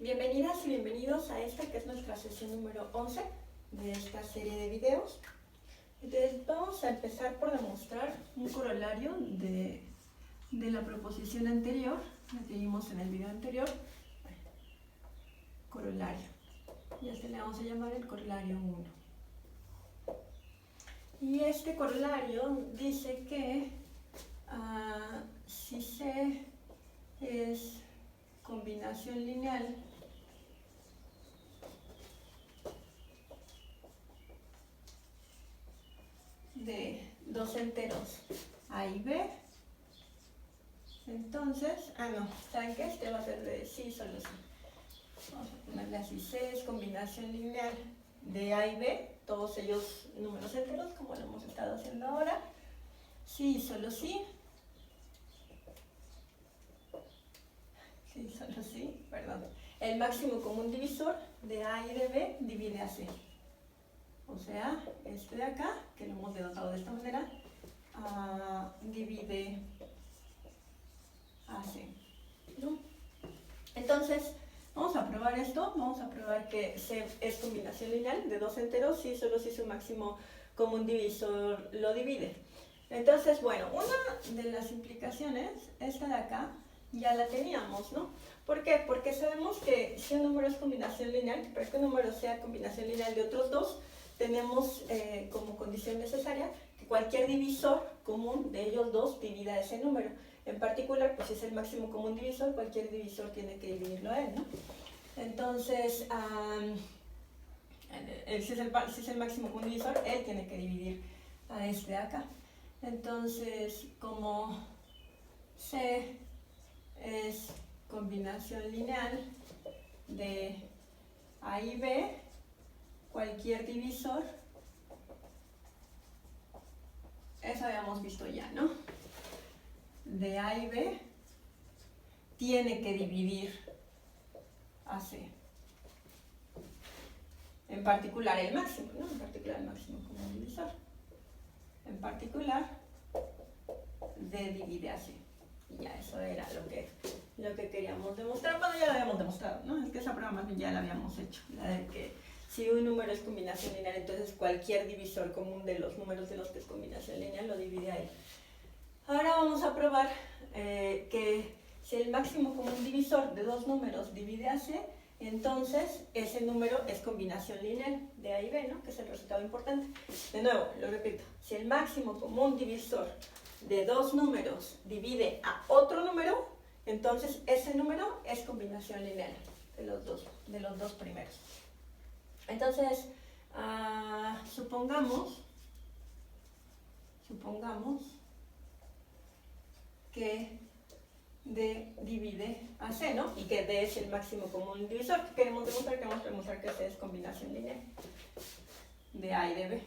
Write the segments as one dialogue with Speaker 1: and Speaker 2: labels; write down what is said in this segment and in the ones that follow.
Speaker 1: Bienvenidas y bienvenidos a esta que es nuestra sesión número 11 de esta serie de videos. Entonces vamos a empezar por demostrar un corolario de la proposición anterior, la que vimos en el video anterior. Corolario. Y a este le vamos a llamar el corolario 1. Y este corolario dice que si C es combinación lineal de dos enteros A y B, entonces, ¿saben qué? Este va a ser de sí, solo sí. Vamos a ponerle así: C es combinación lineal de A y B, todos ellos números enteros, como lo hemos estado haciendo ahora. Sí, solo sí. Sí, solo sí, perdón. El máximo común divisor de A y de B divide a C. O sea, este de acá, que lo hemos denotado de esta manera, divide a C, ¿no? Entonces, vamos a probar esto. Vamos a probar que C es combinación lineal de dos enteros si solo si su máximo común divisor lo divide. Entonces, bueno, una de las implicaciones, esta de acá, ya la teníamos, ¿no? ¿Por qué? Porque sabemos que si un número es combinación lineal, para que un número sea combinación lineal de otros dos, tenemos como condición necesaria que cualquier divisor común de ellos dos divida ese número. En particular, pues si es el máximo común divisor, cualquier divisor tiene que dividirlo a él, ¿no? Entonces, si es el máximo común divisor, él tiene que dividir a este de acá. Entonces, como C es combinación lineal de A y B, cualquier divisor, eso habíamos visto ya, ¿no? De A y B tiene que dividir a C. En particular el máximo, ¿no? En particular el máximo común divisor. En particular, D divide a C. Y ya eso era lo que queríamos demostrar. Bueno, ya lo habíamos demostrado, ¿no? Es que esa prueba más bien ya la habíamos hecho. La de que si un número es combinación lineal, entonces cualquier divisor común de los números de los que es combinación lineal lo divide a él. Ahora vamos a probar que si el máximo común divisor de dos números divide a C, entonces ese número es combinación lineal de A y B, ¿no? Que es el resultado importante. De nuevo, lo repito, si el máximo común divisor de dos números divide a otro número, entonces ese número es combinación lineal de los dos primeros. Entonces, supongamos que D divide a C, ¿no? Y que D es el máximo común divisor. ¿Qué queremos demostrar? Queremos demostrar que C es combinación lineal de A y de B.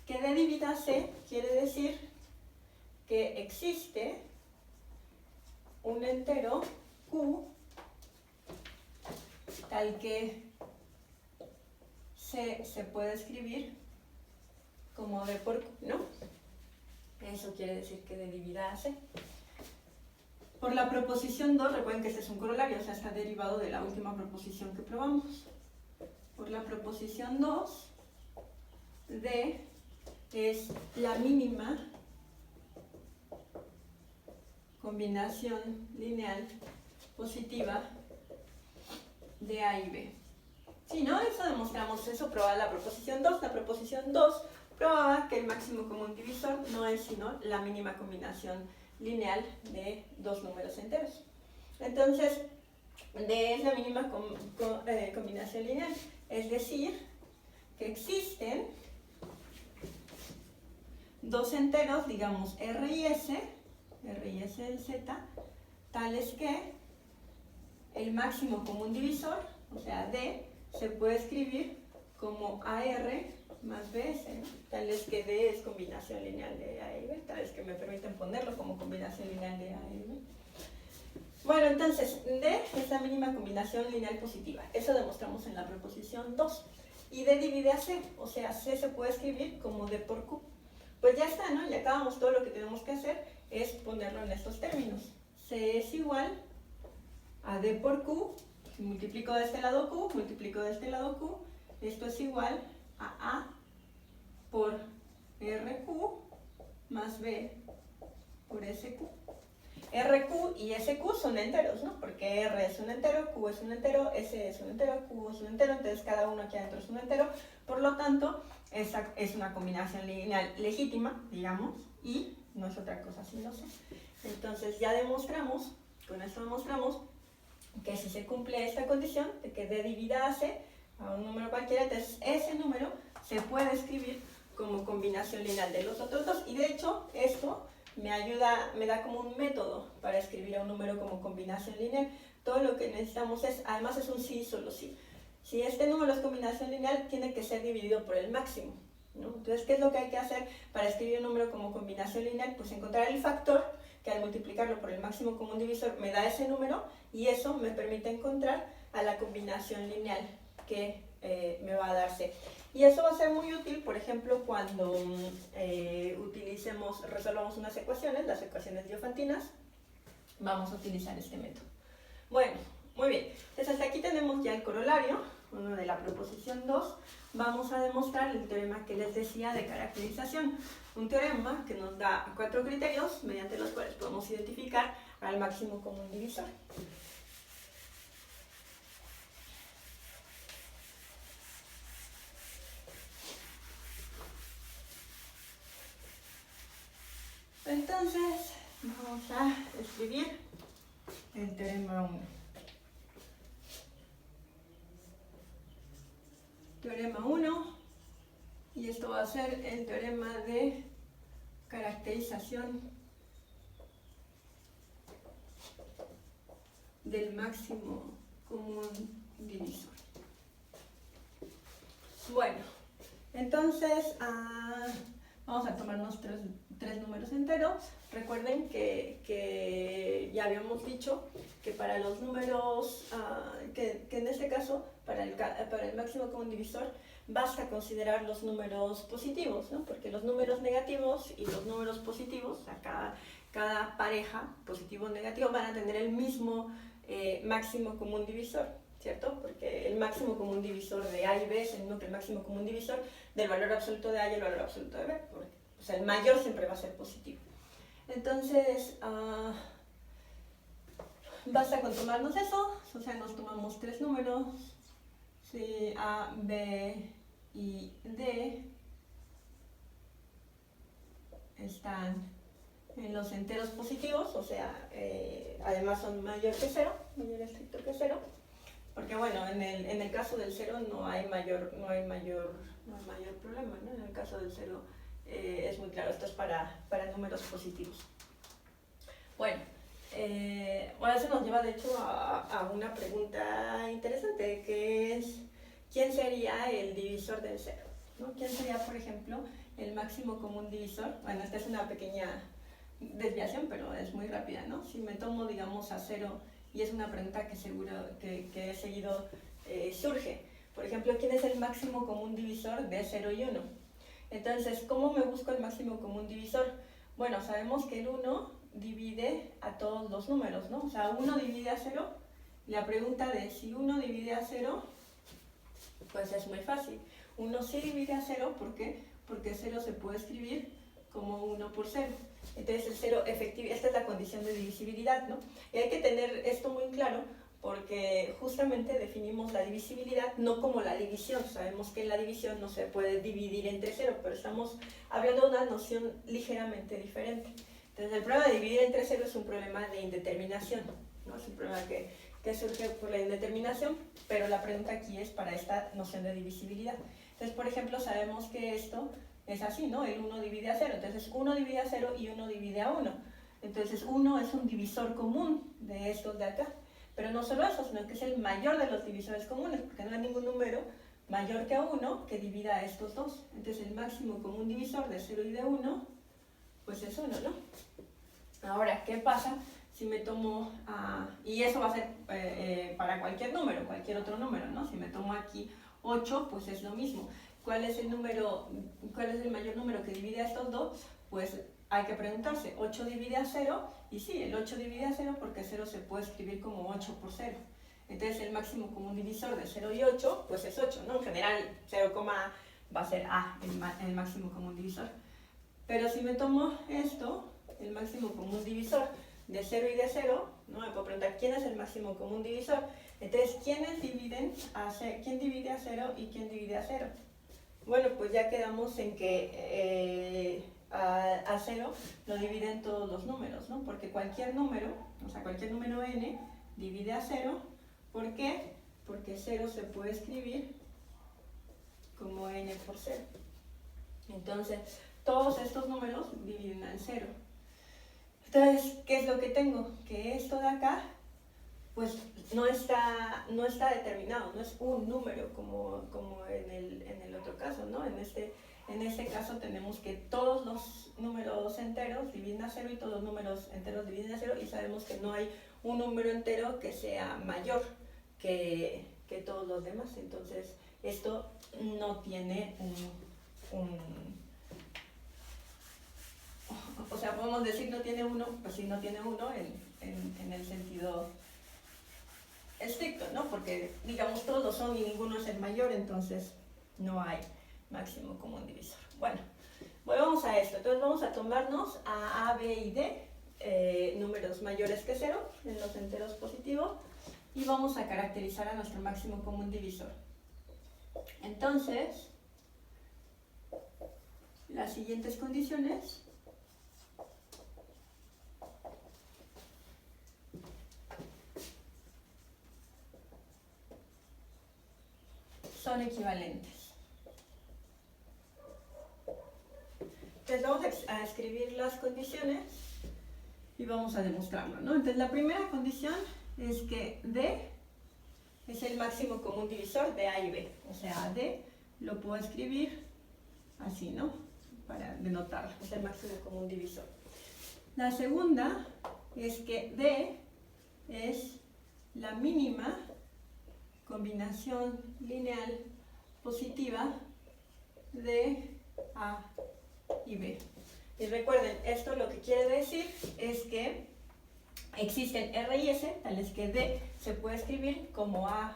Speaker 1: Que D divida a C quiere decir que existe un entero Q tal que C se puede escribir como D por Q, ¿no? Eso quiere decir que D divida a C. Por la proposición 2, recuerden que este es un corolario, o sea, está derivado de la última proposición que probamos. Por la proposición 2, D es la mínima combinación lineal positiva de A y B. Sí, ¿no? Eso demostramos, eso probaba la proposición 2. La proposición 2 probaba que el máximo común divisor no es sino la mínima combinación lineal de dos números enteros. Entonces, D es la mínima combinación lineal, es decir, que existen dos enteros, digamos R y S del Z, tales que el máximo común divisor, o sea D, se puede escribir como AR más BS, ¿no? Tal es que D es combinación lineal de A y B, tal es que me permiten ponerlo como combinación lineal de A y B. Bueno, entonces, D es la mínima combinación lineal positiva. Eso demostramos en la proposición 2. Y D divide a C, o sea, C se puede escribir como D por Q. Pues ya está, ¿no? Ya acabamos. Todo lo que tenemos que hacer es ponerlo en estos términos. C es igual AD por Q, si multiplico de este lado Q, multiplico de este lado Q, esto es igual a A por RQ más B por SQ. RQ y SQ son enteros, ¿no? Porque R es un entero, Q es un entero, S es un entero, Q es un entero, entonces cada uno aquí adentro es un entero. Por lo tanto, esa es una combinación lineal legítima, digamos, y no es otra cosa sino C. Entonces ya demostramos, con esto demostramos que si se cumple esta condición de que D divida a C a un número cualquiera, entonces ese número se puede escribir como combinación lineal de los otros dos. Y de hecho, esto me ayuda, me da como un método para escribir a un número como combinación lineal. Todo lo que necesitamos es, además es un sí y solo sí. Si este número es combinación lineal, tiene que ser dividido por el máximo, ¿no? Entonces, ¿qué es lo que hay que hacer para escribir un número como combinación lineal? Pues encontrar el factor que al multiplicarlo por el máximo común divisor me da ese número, y eso me permite encontrar a la combinación lineal que me va a dar C. Y eso va a ser muy útil, por ejemplo, cuando resolvamos unas ecuaciones, las ecuaciones diofantinas, vamos a utilizar este método. Bueno, muy bien. Entonces hasta aquí tenemos ya el corolario, uno de la proposición 2. Vamos a demostrar el teorema que les decía de caracterización. Un teorema que nos da 4 criterios mediante los cuales podemos identificar al máximo común divisor. Entonces, vamos a escribir el teorema 1. Teorema 1, y esto va a ser el teorema de caracterización del máximo común divisor. Bueno, entonces vamos a tomarnos tres números enteros. Recuerden que ya habíamos dicho que para los números, que en este caso, para el máximo común divisor, basta considerar los números positivos, ¿no? Porque los números negativos y los números positivos, o sea, cada pareja, positivo o negativo, van a tener el mismo máximo común divisor, ¿cierto? Porque el máximo común divisor de A y B es el mismo que el máximo común divisor del valor absoluto de A y el valor absoluto de B. O sea, el mayor siempre va a ser positivo. Entonces, basta con tomarnos eso, o sea, nos tomamos 3 números, si A, B y D están en los enteros positivos, o sea, además son mayor que 0, mayor estricto que 0, porque bueno, en el caso del 0 no hay mayor problema, ¿no? En el caso del 0 es muy claro, esto es para números positivos. Bueno, eso nos lleva de hecho a una pregunta interesante, que es ¿quién sería el divisor del 0? ¿No? ¿Quién sería, por ejemplo, el máximo común divisor? Bueno, esta es una pequeña desviación, pero es muy rápida, ¿no? Si me tomo, digamos, a 0, y es una pregunta que seguro que he seguido surge. Por ejemplo, ¿quién es el máximo común divisor de 0 y 1? Entonces, ¿cómo me busco el máximo común divisor? Bueno, sabemos que el 1 divide a todos los números, ¿no? O sea, 1 divide a 0. La pregunta de si 1 divide a 0, pues es muy fácil. 1 sí divide a 0, ¿por qué? Porque 0 se puede escribir como 1 por 0. Entonces el 0 efectivo, esta es la condición de divisibilidad, ¿no? Y hay que tener esto muy claro, porque justamente definimos la divisibilidad no como la división. Sabemos que en la división no se puede dividir entre 0, pero estamos hablando de una noción ligeramente diferente. Entonces el problema de dividir entre 0 es un problema de indeterminación, ¿no? Es un problema que surge por la indeterminación, pero la pregunta aquí es para esta noción de divisibilidad. Entonces, por ejemplo, sabemos que esto es así, ¿no? El 1 divide a 0, entonces 1 divide a 0 y 1 divide a 1. Entonces 1 es un divisor común de estos de acá. Pero no solo eso, sino que es el mayor de los divisores comunes, porque no hay ningún número mayor que a 1 que divida a estos dos. Entonces el máximo común divisor de 0 y de 1, pues es 1, ¿no? Ahora, ¿qué pasa si me tomo, y eso va a ser para cualquier número, cualquier otro número, ¿no? Si me tomo aquí 8, pues es lo mismo. ¿Cuál es el mayor número que divide a estos dos? Pues hay que preguntarse, 8 divide a 0, y sí, el 8 divide a 0 porque 0 se puede escribir como 8 por 0. Entonces el máximo común divisor de 0 y 8, pues es 8, ¿no? En general 0, va a ser A, el máximo común divisor. Pero si me tomo esto, el máximo común divisor de 0 y de 0, ¿no? Me puedo preguntar, ¿quién es el máximo común divisor? Entonces, ¿quién divide a 0 y quién divide a 0? Bueno, pues ya quedamos en que a 0 lo dividen todos los números, ¿no? Porque cualquier número, o sea, cualquier número n, divide a 0. ¿Por qué? Porque 0 se puede escribir como n por 0. Entonces, todos estos números dividen al 0. Entonces, ¿qué es lo que tengo? Que esto de acá, pues no está determinado, no es un número como en el otro caso, ¿no? En este caso tenemos que todos los números enteros dividen a 0 y todos los números enteros dividen a 0, y sabemos que no hay un número entero que sea mayor que todos los demás. Entonces, esto no tiene o sea, podemos decir no tiene uno, pues sí, no tiene uno en el sentido estricto, ¿no? Porque, digamos, todos lo son y ninguno es el mayor, entonces no hay máximo común divisor. Bueno, volvamos a esto. Entonces vamos a tomarnos a B y D, números mayores que 0, en los enteros positivos, y vamos a caracterizar a nuestro máximo común divisor. Entonces, las siguientes condiciones son equivalentes. Entonces vamos a escribir las condiciones y vamos a demostrarlo, ¿no? Entonces la primera condición es que D es el máximo común divisor de A y B. O sea, D lo puedo escribir así, ¿no? Para denotarlo, es el máximo común divisor. La segunda es que D es la mínima combinación lineal positiva de A y B. Y recuerden, esto lo que quiere decir es que existen R y S, tales que D se puede escribir como AR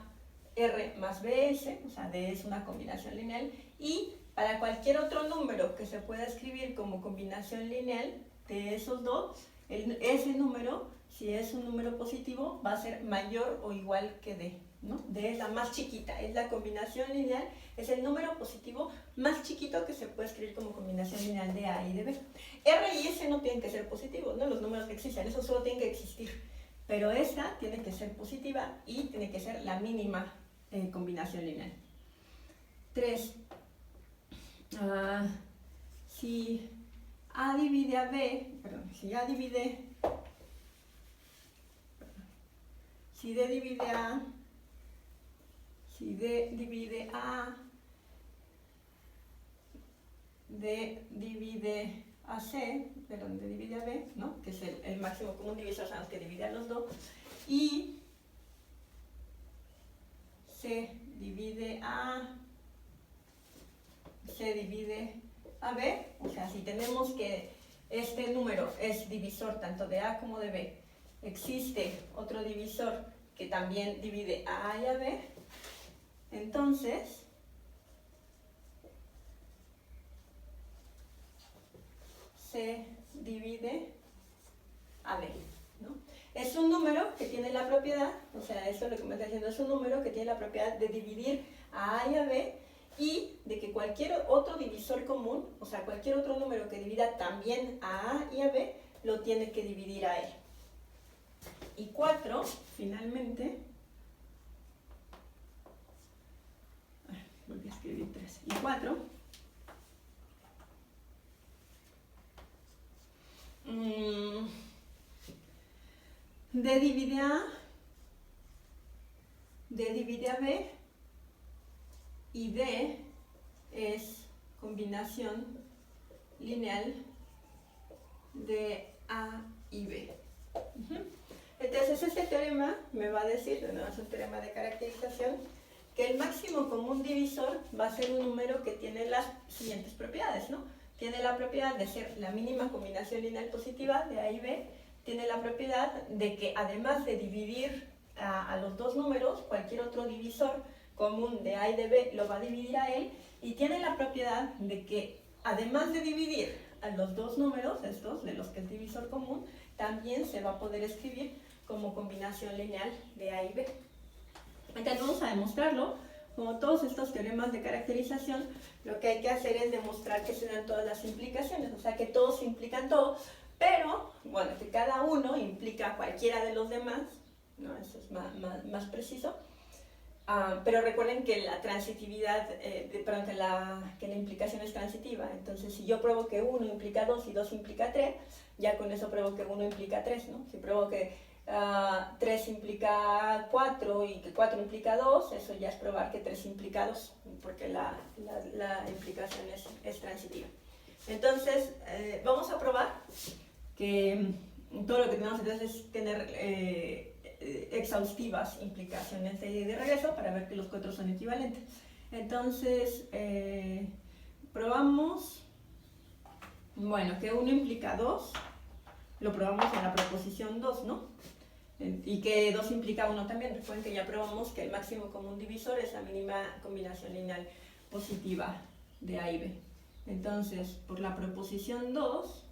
Speaker 1: más BS, o sea, D es una combinación lineal, y para cualquier otro número que se pueda escribir como combinación lineal de esos dos, ese número, si es un número positivo, va a ser mayor o igual que D, ¿no? D es la más chiquita, es la combinación lineal, es el número positivo más chiquito que se puede escribir como combinación lineal de A y de B. R y S no tienen que ser positivos, ¿no? Los números que existen, esos solo tienen que existir. Pero esta tiene que ser positiva y tiene que ser la mínima combinación lineal. 3. Si A divide a B, perdón, si A divide, si D divide a, si D divide a, D divide a C, perdón, D divide a B, ¿no? Que es el máximo común divisor, sabemos que divide a los dos, y C divide a B, o sea, si tenemos que este número es divisor tanto de A como de B, existe otro divisor que también divide a A y a B, entonces C divide a B, ¿no? Es un número que tiene la propiedad, o sea, esto es lo que me está diciendo, es un número que tiene la propiedad de dividir a A y a B, y de que cualquier otro divisor común, o sea, cualquier otro número que divida también a A y a B, lo tiene que dividir a él. Y 4, finalmente, volví a escribir 3, y 4, D divide a, D divide a B, y D es combinación lineal de A y B. Entonces este teorema me va a decir, no es un teorema de caracterización, que el máximo común divisor va a ser un número que tiene las siguientes propiedades, ¿no? tiene la propiedad de ser la mínima combinación lineal positiva de A y B, tiene la propiedad de que además de dividir a los dos números, cualquier otro divisor común de A y de B lo va a dividir a él, y tiene la propiedad de que además de dividir a los dos números, estos de los que es divisor común, también se va a poder escribir como combinación lineal de A y B. Entonces vamos a demostrarlo. Como todos estos teoremas de caracterización, lo que hay que hacer es demostrar que se dan todas las implicaciones, o sea que todos implican todo, pero, bueno, que cada uno implica a cualquiera de los demás, ¿no? Eso es más preciso. Pero recuerden que la transitividad, perdón, que la implicación es transitiva. Entonces, si yo pruebo que 1 implica 2 y 2 implica 3, ya con eso pruebo que 1 implica 3, ¿no? Si pruebo que 3 implica 4 y que 4 implica 2, eso ya es probar que 3 implica 2, porque la implicación es transitiva. Entonces, vamos a probar que todo lo que tenemos entonces es tener exhaustivas implicaciones de regreso para ver que los cuatro son equivalentes. Entonces, probamos, bueno, que 1 implica 2, lo probamos en la proposición 2, ¿no? Y que 2 implica 1 también. Recuerden que ya probamos que el máximo común divisor es la mínima combinación lineal positiva de A y B. Entonces, por la proposición 2,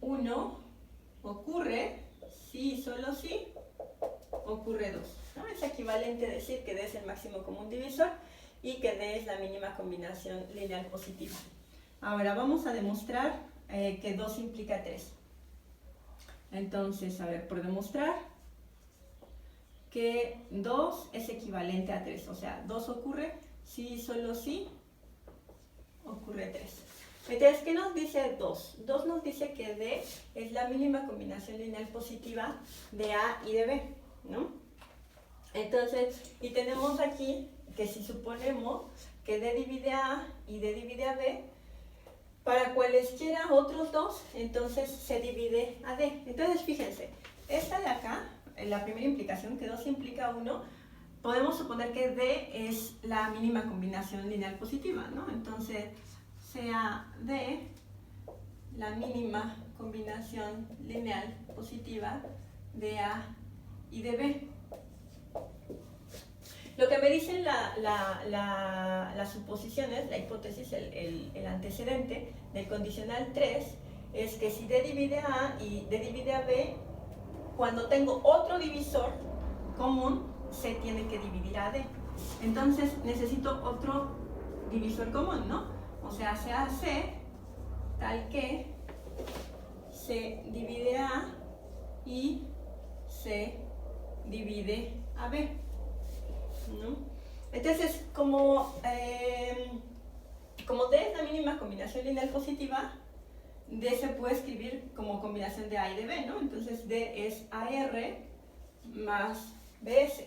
Speaker 1: uno ocurre si, solo si, ocurre 2, ¿no? Es equivalente a decir que D es el máximo común divisor y que D es la mínima combinación lineal positiva. Ahora vamos a demostrar que 2 implica 3. Entonces, a ver, por demostrar que 2 es equivalente a 3, o sea, 2 ocurre si, solo si, ocurre 3. Entonces, ¿qué nos dice 2? 2 nos dice que D es la mínima combinación lineal positiva de A y de B, ¿no? Entonces, y tenemos aquí que si suponemos que D divide a A y D divide a B, para cualesquiera otros dos, entonces se divide a D. Entonces, fíjense, esta de acá, la primera implicación, que 2 implica 1, podemos suponer que D es la mínima combinación lineal positiva, ¿no? Entonces, sea D la mínima combinación lineal positiva de A y de B. Lo que me dicen las suposiciones, la hipótesis, el antecedente del condicional 3, es que si D divide a A y D divide a B, cuando tengo otro divisor común, C tiene que dividir a D. Entonces necesito otro divisor común, ¿no? O sea C tal que C divide a A y C divide a B, ¿no? Entonces, como D es la mínima combinación lineal positiva, D se puede escribir como combinación de A y de B, ¿no? Entonces D es AR más BS,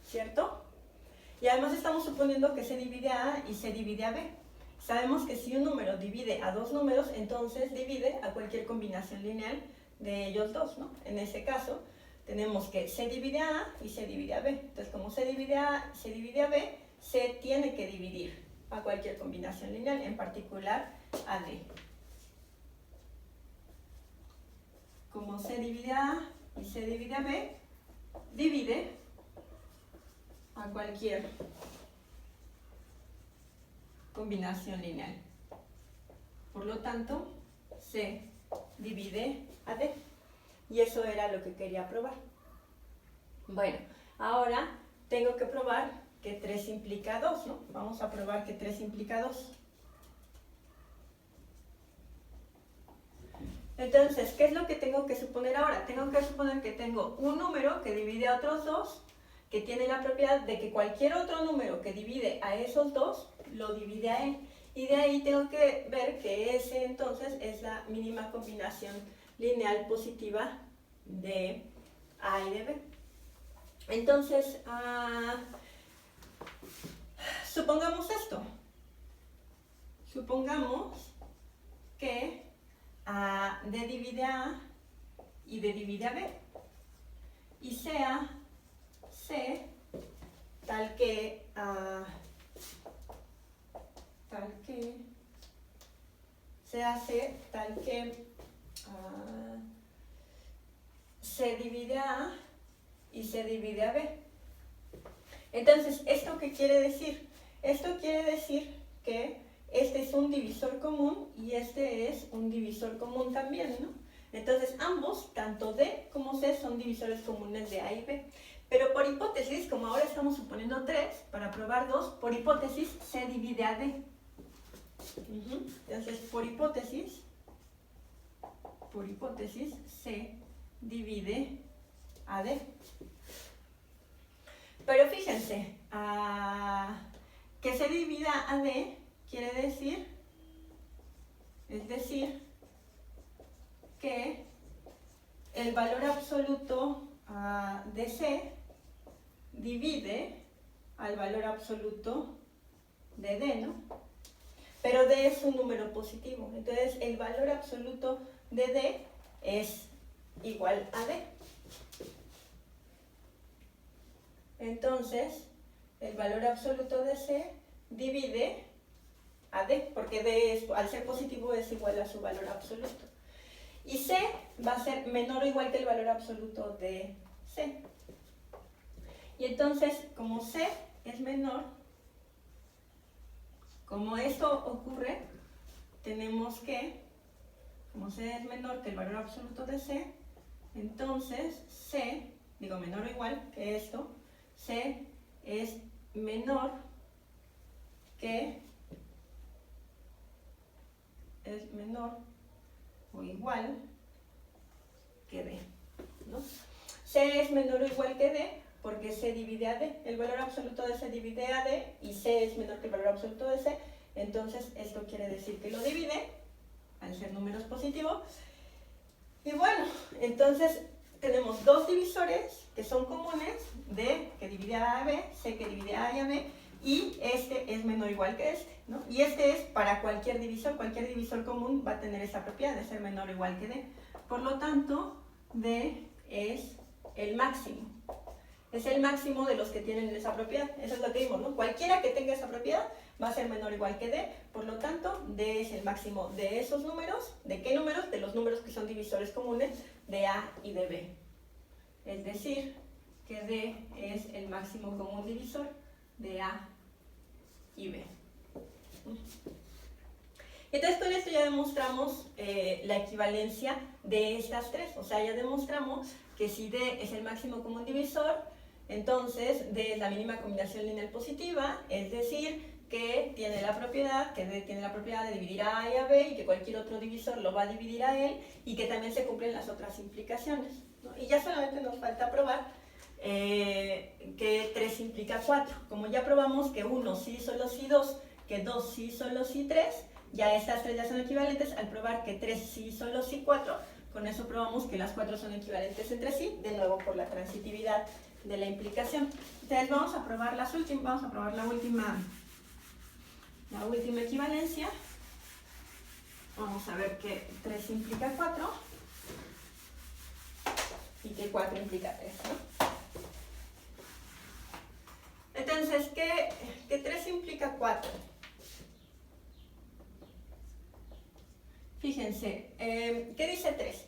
Speaker 1: ¿cierto? Y además estamos suponiendo que C divide a A y C divide a B. Sabemos que si un número divide a dos números, entonces divide a cualquier combinación lineal de ellos dos, ¿no? En ese caso, tenemos que C divide a A y C divide a B. Entonces, como C divide a A, C divide a B, C tiene que dividir a cualquier combinación lineal, en particular a D. Como C divide a A y C divide a B, divide a cualquier combinación lineal. Por lo tanto, C divide a D. Y eso era lo que quería probar. Bueno, ahora tengo que probar que 3 implica 2, ¿no? Vamos a probar que 3 implica 2. Entonces, ¿qué es lo que tengo que suponer ahora? Tengo que suponer que tengo un número que divide a otros dos, que tiene la propiedad de que cualquier otro número que divide a esos dos, lo divide a él. Y de ahí tengo que ver que ese entonces es la mínima combinación lineal positiva de A y de B. Entonces, supongamos esto. Supongamos que D divide a A y D divide a B. Y sea C tal que se hace tal que se divide a A y se divide a B. Entonces, ¿esto qué quiere decir? Esto quiere decir que este es un divisor común y este es un divisor común también, ¿no? Entonces, ambos, tanto D como C, son divisores comunes de A y B. Pero por hipótesis, como ahora estamos suponiendo 3, para probar 2, por hipótesis se divide a D. Entonces, por hipótesis se divide a D. Pero fíjense, que se divida a D quiere decir, que el valor absoluto de C divide al valor absoluto de D, ¿no? Pero D es un número positivo, entonces el valor absoluto de D es igual a D. Entonces, el valor absoluto de C divide a D, porque D al ser positivo es igual a su valor absoluto. Y C va a ser menor o igual que el valor absoluto de C. Y entonces, como C es menor, como esto ocurre, tenemos que, como C es menor que el valor absoluto de C, entonces C, menor o igual que esto, C es menor o igual que D, ¿no? C es menor o igual que D porque C divide a D. El valor absoluto de C divide a D y C es menor que el valor absoluto de C. Entonces, esto quiere decir que lo divide, al ser números positivos. Y bueno, entonces tenemos dos divisores que son comunes, D que divide a A y B, C que divide a A y a B, y este es menor o igual que este, ¿no? Y este es para cualquier divisor común va a tener esa propiedad de ser menor o igual que D. Por lo tanto, D es el máximo. Es el máximo de los que tienen esa propiedad. Eso es lo que vimos, ¿no? Cualquiera que tenga esa propiedad va a ser menor o igual que D. Por lo tanto, D es el máximo de esos números. ¿De qué números? De los números que son divisores comunes de A y de B. Es decir, que D es el máximo común divisor de A y B. Entonces, con esto ya demostramos la equivalencia de estas tres. O sea, ya demostramos que si D es el máximo común divisor, entonces D es la mínima combinación lineal positiva, es decir, que tiene la propiedad, que D tiene la propiedad de dividir a A y a B y que cualquier otro divisor lo va a dividir a él y que también se cumplen las otras implicaciones, ¿no? Y ya solamente nos falta probar que 3 implica 4. Como ya probamos que 1 sí, solo sí 2, que 2 sí, solo sí 3, ya estas tres ya son equivalentes. Al probar que 3 sí, solo sí 4, con eso probamos que las 4 son equivalentes entre sí, de nuevo por la transitividad de la implicación. Entonces vamos a probar la última equivalencia. Vamos a ver que 3 implica 4 y que 4 implica 3, ¿no? Entonces, ¿qué 3 implica 4? Fíjense, ¿qué dice 3?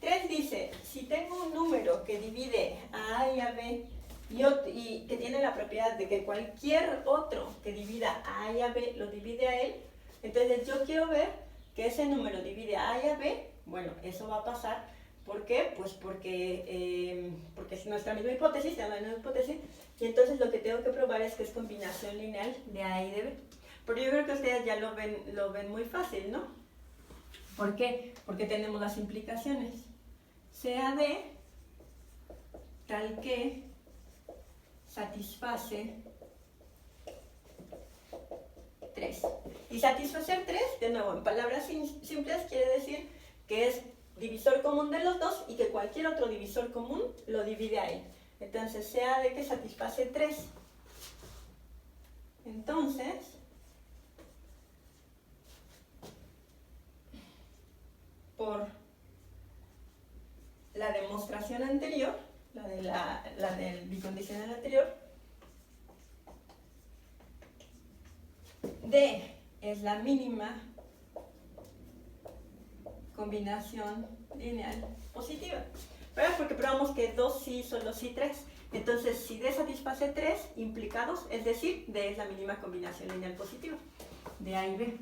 Speaker 1: 3 dice, si tengo un número que divide a A y a B y que tiene la propiedad de que cualquier otro que divida a A y a B lo divide a él, entonces yo quiero ver que ese número divide a A y a B. Bueno, eso va a pasar. ¿Por qué? Pues porque es nuestra misma hipótesis, se llama la misma hipótesis, y entonces lo que tengo que probar es que es combinación lineal de A y de B. Pero yo creo que ustedes ya lo ven muy fácil, ¿no? ¿Por qué? Porque tenemos las implicaciones. Sea D tal que satisface 3. Y satisfacer 3, de nuevo, en palabras simples, quiere decir que es divisor común de los dos y que cualquier otro divisor común lo divide a él. Entonces, sea D que satisface 3. Entonces, por la demostración anterior, la del bicondicional anterior, D es la mínima combinación lineal positiva. ¿Verdad? Porque probamos que 2 sí, solo sí 3. Entonces, si D satisface 3 implicados, es decir, D es la mínima combinación lineal positiva de A y B.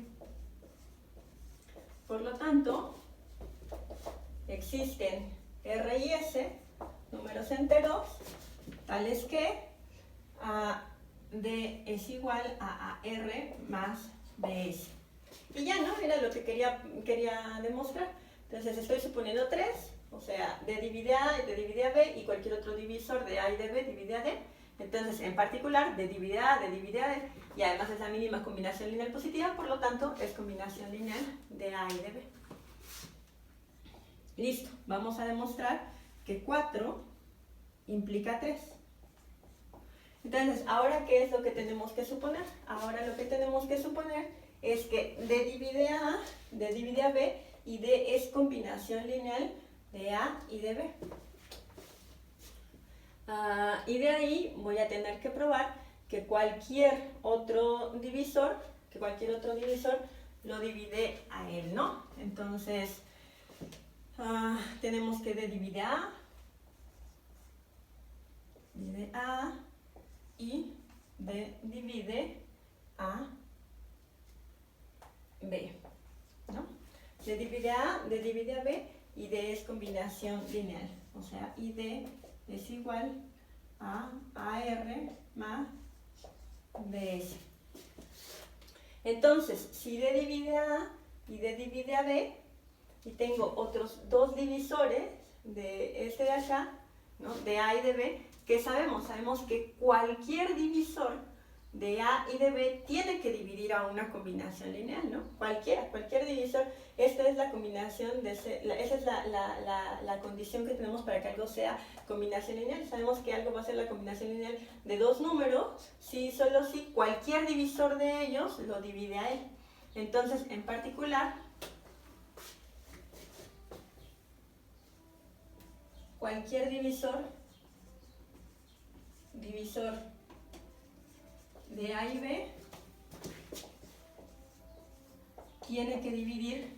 Speaker 1: Por lo tanto, existen R y S, números enteros, tales que D es igual a AR más BS. Y ya, ¿no? Era lo que quería demostrar. Entonces estoy suponiendo 3, o sea, D divide A y D divide a B, y cualquier otro divisor de A y de B divide a D. Entonces, en particular, D divide A, D divide a D, y además es la mínima combinación lineal positiva, por lo tanto, es combinación lineal de A y de B. Listo, vamos a demostrar que 4 implica 3. Entonces, ¿ahora qué es lo que tenemos que suponer? Ahora lo que tenemos que suponer es que D divide A, D divide a B, y D es combinación lineal de A y de B. Y de ahí voy a tener que probar que cualquier otro divisor lo divide a él, ¿no? Entonces, tenemos que D divide A y D divide a B, ¿no? D divide A, D divide a B, y D es combinación lineal, o sea, y D es igual a AR más BS. Entonces, si D divide a A y D divide a B, y tengo otros dos divisores de este de acá, ¿no? De A y de B, ¿qué sabemos? Sabemos que cualquier divisor de A y de B tiene que dividir a una combinación lineal, ¿no? Cualquier divisor. Esta es la combinación, esa es la condición que tenemos para que algo sea combinación lineal. Sabemos que algo va a ser la combinación lineal de dos números, si solo si cualquier divisor de ellos lo divide a él. Entonces, en particular, cualquier divisor de A y B tiene que dividir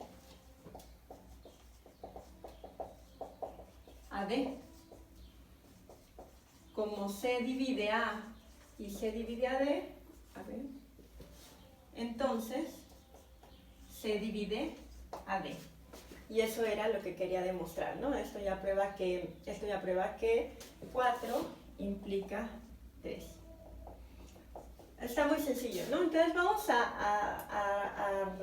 Speaker 1: a D. Como C divide A y C divide a D, entonces C divide a D. Y eso era lo que quería demostrar, ¿no? Esto ya prueba que 4 implica 3. Está muy sencillo, ¿no? Entonces vamos a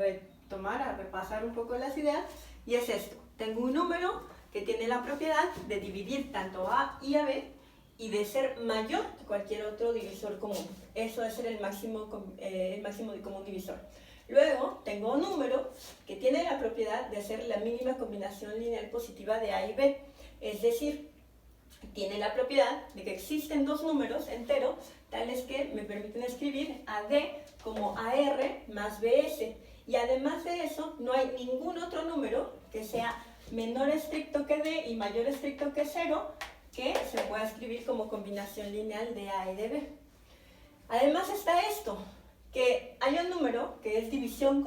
Speaker 1: repasar un poco las ideas, y es esto. Tengo un número que tiene la propiedad de dividir tanto a y a b, y de ser mayor que cualquier otro divisor común. Eso es ser el máximo de común divisor. Luego tengo un número que tiene la propiedad de ser la mínima combinación lineal positiva de a y b. Es decir, tiene la propiedad de que existen dos números enteros tales que me permiten escribir a D como AR más BS. Y además de eso, no hay ningún otro número que sea menor estricto que D y mayor estricto que 0 que se pueda escribir como combinación lineal de A y de B. Además está esto, que hay un número que es divisor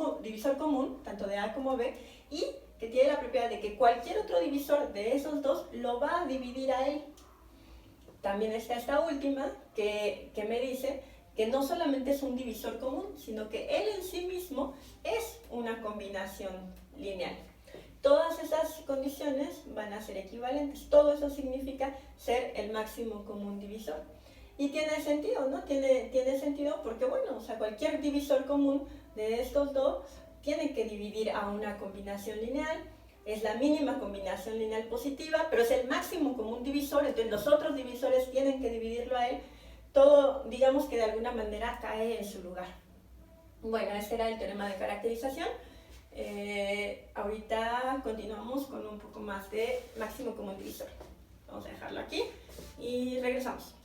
Speaker 1: común, tanto de A como B, y que tiene la propiedad de que cualquier otro divisor de esos dos lo va a dividir a él. También está esta última que me dice que no solamente es un divisor común, sino que él en sí mismo es una combinación lineal. Todas esas condiciones van a ser equivalentes. Todo eso significa ser el máximo común divisor. Y tiene sentido, ¿no? Tiene sentido porque, bueno, o sea, cualquier divisor común de estos dos tiene que dividir a una combinación lineal. Es la mínima combinación lineal positiva, pero es el máximo común divisor, entonces los otros divisores tienen que dividirlo a él. Todo, digamos que de alguna manera cae en su lugar. Bueno, este era el teorema de caracterización. Ahorita continuamos con un poco más de máximo común divisor. Vamos a dejarlo aquí y regresamos.